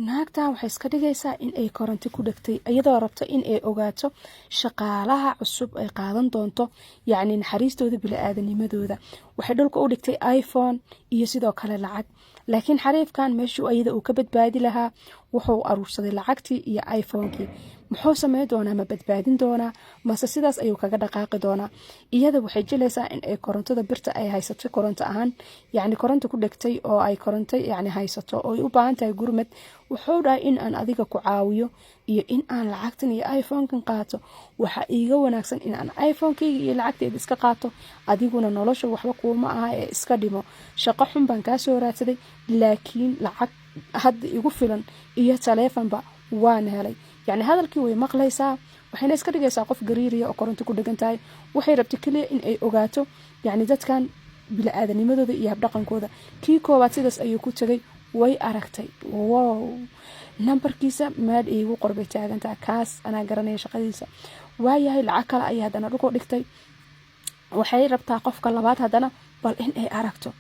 naagtan waxay iska dhigaysaa in ay koronto ku dhagtay iyadoo rabto in ay ogaato shaqaalaha cusub ay qaadan doonto yacni naxariistooda bili-aadanimadooda waxay dhulka u dhigtay iphone iyo sidoo kale lacag laakiin xariifkan meeshuu ayada uu ka badbaadi lahaa wuxuu aruursaday lacagtii iyo iphonekii muxuu sameyn doonaa ma badbaadin doonaa mase sidaas ayuu kaga dhaqaaqi doonaa iyada waxay jilaysaa in ay korontada birta ay haysato koronto ahaan yacni koronto ku dhegtay oo ay koronto yacni haysato oo ay u baahan tahay gurmad wuxuu dhahay in aan adiga ku caawiyo iyo in aan lacagtan iyo iphone-kan qaato waxa iiga wanaagsan in aan iphone-kayga iyo lacagteeda iska qaato adiguna nolosha waxba kuuma aha ee iska dhimo shaqo xun baan kaa soo raadsaday laakiin lacag hadda igu filan iyo taleefanba waan helay yacni hadalkii way maqlaysaa waxayna iska dhigaysaa qof gariiriya oo koronto ku dhegan tahay waxay rabtay keliya in ay ogaato yacni dadkan bili-aadanimadooda iyo habdhaqankooda kii koowaad sidaas ayuu ku tegay way aragtay wow nambarkiisa maad iigu qorbay taagantaa kaas anaa garanaya shaqadiisa waayahay lacag kale ayay haddana dhulku dhigtay waxay rabtaa qofka labaad haddana bal in ay aragto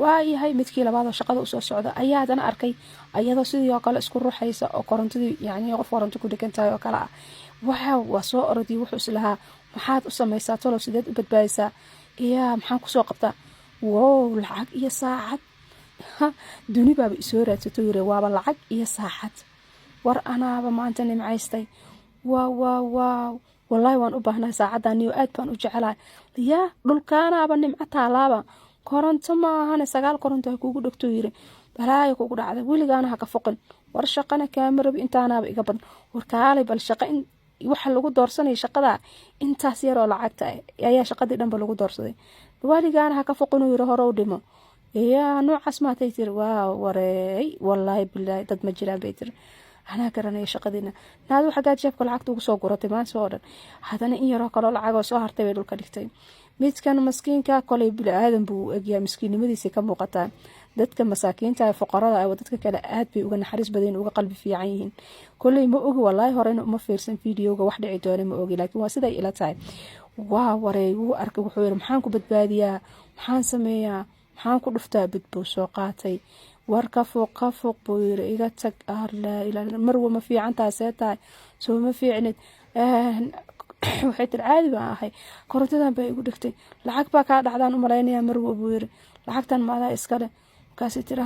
waayahay midkii labaadoo shaqada usoo socda ayaa haddana arkay ayadoo sidii oo kale isku ruuxaysa oo korontadii yacni qof koronto ku dhegan tahay oo kale ah waa soo orodiyay wuxuu islahaa maxaad u samaysaa tolow sideed u badbaadisaa iyaa maxaan kusoo qabtaa wow lacag iyo saacad duni baaba isoo raadsato yiri waaba lacag iyo saacad war anaaba maanta nimcaystay waaw wallahi waan u baahnaa saacadaniyo aad baan u jecelahay yaa dhulkaanaaba nimco taalaaba koronto maahane 9 koronto ha kugu dhigto yiri balaayo kugu dhacday weligaana ha ka foqin war shaqana kaamira intaanaaba iga badan war kaalay bal shaqo in waxa lagu doorsanay shaqada intaas yar oo lacagta ayaa shaqadii dhanba lagu doorsaday weligaana ha ka foqin yiri hore u dhimo noocaas maatay tiri waa wareey wallahi billahi dad ma jiraan bay tiri anaa garanaya shaqadiina naad waxa gaad jeebka lacagta ugu soo guratay maanta oo dhan hadana in yaroo kale lacag oo soo hartay bay dhulka dhigtay midkan maskiinka kolay bili-aadan buu egyaa miskiinimadiisa ka muuqataa dadka masaakiinta ee fuqarada ah dadka kale aad bay uga naxariis badan uga qalbi fiican yihiin kolay ma ogi wallahi horena uma fiirsan fiidiyowga wax dhici doona ma ogi laakiin waa siday ila tahay waa wareey wuu arkay wuxuu yiri maxaan ku badbaadiyaa maxaan sameeyaa maxaan ku dhuftaa bidbuu soo qaatay war ka fooq buu yiri iga tag ilaa marwa ma fiicantaasee tahay soo ma fiicnid waxay tir caadi baan ahay korontadan bay igu dhigtay lacag baa kaa dhacdaan u malaynayaa marwa buu yiri lacagtan maadaa iskale kaasi tiri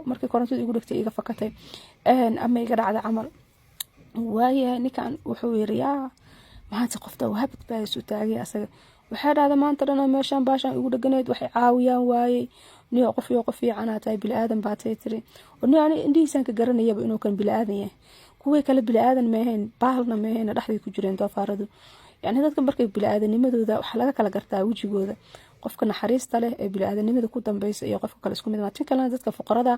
markii korontada igu dhigtay iga fakatay ama iga dhacday camal waayahay ninkan wuxuu yiri maanta qofta waa badbaadisu taagay asaga waxay dhahday maanta dhan meeshan baashan igu dhaganeed waxay caawiyaan waayay niyo qof fiican tahay bili-aadan baa tiri oo indhihiisan ka garanayaba inuu kan bili-aadan yahay kuwii kale bili-aadan meehayn baalna meehayn dhaxday ku jireen doofaaradu yani dadka markay bili-aadanimadooda waxa laga kala gartaa wejigooda qofka naxariista leh ee bili-aadanimada ku dambaysa iyo qofka kale isku mid ma tin kale dadka fuqarada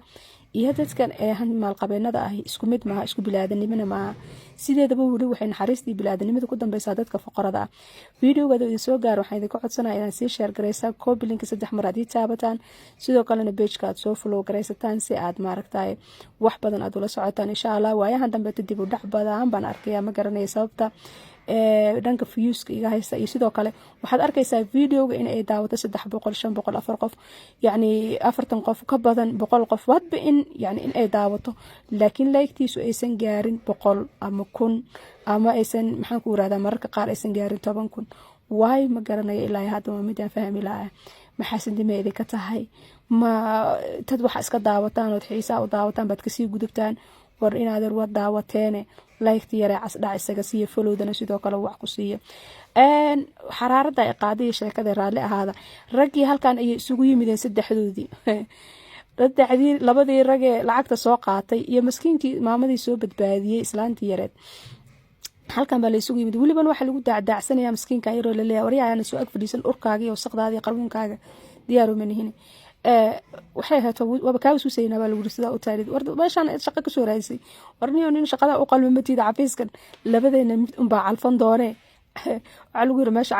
iyo dadkan ee maal qabeenada ah isku mid ma isku bili-aadanimada ma sideedaba wali waxay naxariistii bili-aadanimada ku dambaysa dadka fuqarada ah videoga idin soo gaar waxaan idin ka codsanayaa inaad sii share gareysaa copy link 3 mar aad taabataan sidoo kalena page-ka aad soo follow gareysataan si aad maaragtay wax badan aad ula socotaan insha Allah waayahan dambe dib u dhac badan baan arkayaa ma garanay sababta dhanka viewska iga haysta iyo sidoo kale waxaad arkaysaa videoga in ay daawato 300 500 4 qof yani 40 qof ka badan 100 qof wadba in yani in ay daawato laakiin like-tiisu aysan gaarin 100 ama 1000 ama aysan maxaan ku raada mararka qaar aysan gaarin 10000 waay ma garanayo ilaa hadda ma midaan fahmi lahaa maxaa dimeeyay ka tahay ma tad waxa iska daawataan oo xiisaa u daawataan baad ka sii gudubtaan war inaad war daawateene like yare casdhac isaga siiyo followdana sidoo kale wax ku siiyo xaraarada ay qaaday sheekada raali ahaada ragii halkan ay isugu yimideen saddexdoodii dadacdii labadii rag ee lacagta soo qaatay iyo maskiinkii maamadii soo badbaadiyay islaantii yareed halkan baa la isugu yimid waliba waxa lagu daacdaacsanaya maskiinka yaroo la leeyahay waryaana soo ag fadhiisan urkaaga iyo saqdaadii qarbuunkaaga diyaar uma nihin waxay haato waba kaa suusayna baa lagu sida u taalid war meeshan shaqo ka soo raadisay warniyo nin shaqada u qalmamatiida cafiiskan labadeena mid un baa calfan doone waxa lagu yiri meesha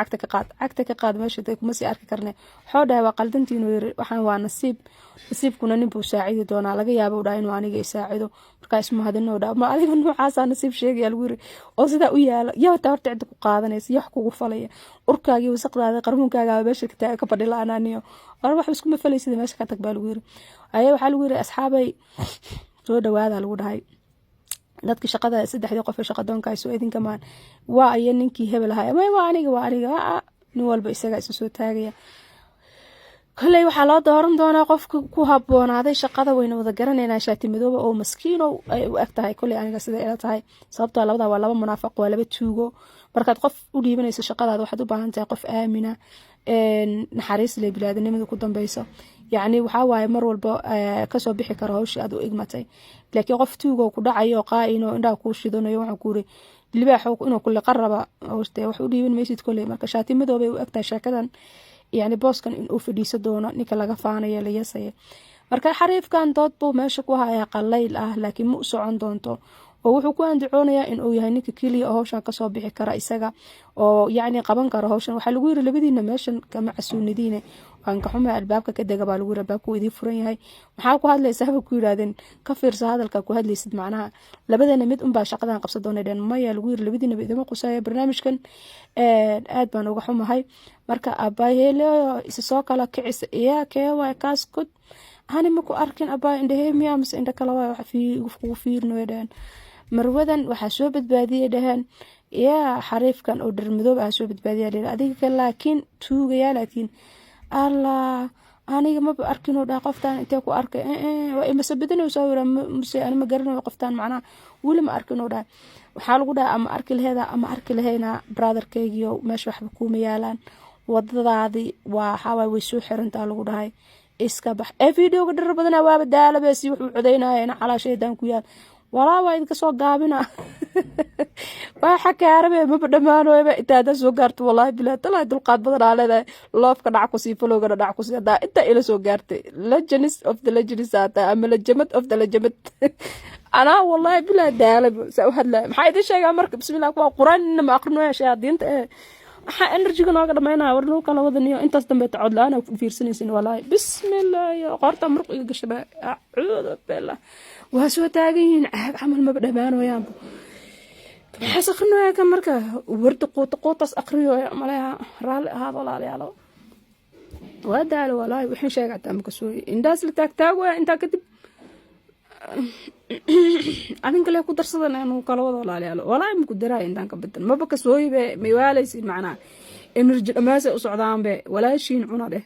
cagta ka qaad meesha tay kuma sii arki karne xoodhaa waa qaldantiinu yiri waxaan waa nasiibkuna nin buu saacidi doonaa laga yaabo dhaa inuu aniga isaacido marka isma hadino dhaa ma adiga noocaas nasiib sheegay lagu yiri oo sida u yaala yaa taarta cid ku qaadanaysa wax kugu falaya urkaagii wasaqdaada qarmuunkaaga meesha ka fadhilaanaaniyo war wax isku ma falaysid meesha ka tag baa lagu yiri waxa lagu yiri asxaabay soo dhawaada lagu dhahay dadka shaqada saddexdii qof ee shaqadoonka ay soo idinka maan waa ay ninkii hebel ahaa ma waa aniga nin walba isaga isu soo taagaya kale waxa loo dooran doonaa qofka ku haboonaaday shaqada wayna wada garanayna shaati madooba oo maskiino ay u egtahay kale aniga sida ila tahay sababtoo labada waa laba munaafiq waa laba tuugo markaad qof u dhiibanayso shaqadaada waxaad u baahan tahay qof aamina naxariis leh bilaadanimada ku dambayso yacni waxa waaye mar walba kasoo bixi karo hawshii aad u igmatay laakiin qof tuugo ku dhacayo qaa'ino indhaha kuu shidanayo waxaan ku iri libaax inuu kulli qaraba hawshte wax u dhiiban maysid kole marka shaati madoobay u egtahay sheekadan يعني بوسكن إن أوفديس دونا نيكا لغا فانيا ليسايا marka xariifkan dood buu meesha ku hayaa qallayl laakiin ma socon doonto oo wuxuu ku andacoonayaa in uu yahay ninka kaliya oo hawshan ka soo bixi kara isaga oo yaani qaban karo hawshan waxa lagu yiri labadiina meeshan kama casuunadiina waan ka xumaa albaabka ka daga baa lagu yiri albaabku idii furan yahay maxaa ku hadlaysaa ku yiraahdeen ka fiirsa hadalka ku hadlaysid macnaha labadana mid un baa shaqadan qabsan doonayeen maya lagu yiri labadiina idima qusaya barnaamijkan aad baan uga xumahay marka abaayelo isa soo kala kicis iyo keewa kaas kud hani ma ku arkin abaa indhahe miyaa mise indha kale waa kugu fiirnoydeen marwadan waxaa soo badbaadiyay dhaheen yaa xariifkan oo dharmadoob ah soo badbaadiyaa leeyahay adiga laakiin tuugaya laakiin allah aniga ma arkin oo dhaa qoftaan intee ku arkay waa ima sabadinay soo wira mise ani ma garanayo qoftaan macnaha weli ma arkin oo dhaa waxaa lagu dhaha ama arki laheeda ama arki lahayna brotherkaygiyo meesha waxba kuuma yaalaan wadadaadii waa xawaay way soo xirantaa lagu dhahay iska bax videoga dhar badan waaba daalabeesi wuxuu codeynaya in calaasheedan ku yaal walaa waa idinka soo gaabina waxa ka arabe ma dhamaanooyba intaada soo gaarto wallahi bilaa talaa dulqaad badan aa leedahay loofka dhac ku sii falowga dhac ku sii hadaa inta ila soo gaartay legends of the legends ata ama legend of the legend ana wallahi bilaa daalab saa hadla maxay idin sheegaa marka bismillaah waa quraan ma aqrinayo shaadiinta waxa energy-ga nooga dhameynaa war loo kala wadaniyo intaas dambe tacod laana ku fiirsanaysin wallahi bismillaah ya qorta muruq iga gashaba acuudu billah waa soo taagan caag camal ma dhamaanayaan waxa sakhnoya ka marka warta qotas aqriyo malaha raali ahaad walaalayaal waa daal wallahi wixii sheegata ma kasoo indaas la taagtaago inta kadib adinka le ku darsadana inuu kala wado walaalayaal wallahi ma ku daraa intaan ka badan maba kasoo yibe may waalaysi macnaa energy dhamaasay u socdaan be walaashiin cuna dheh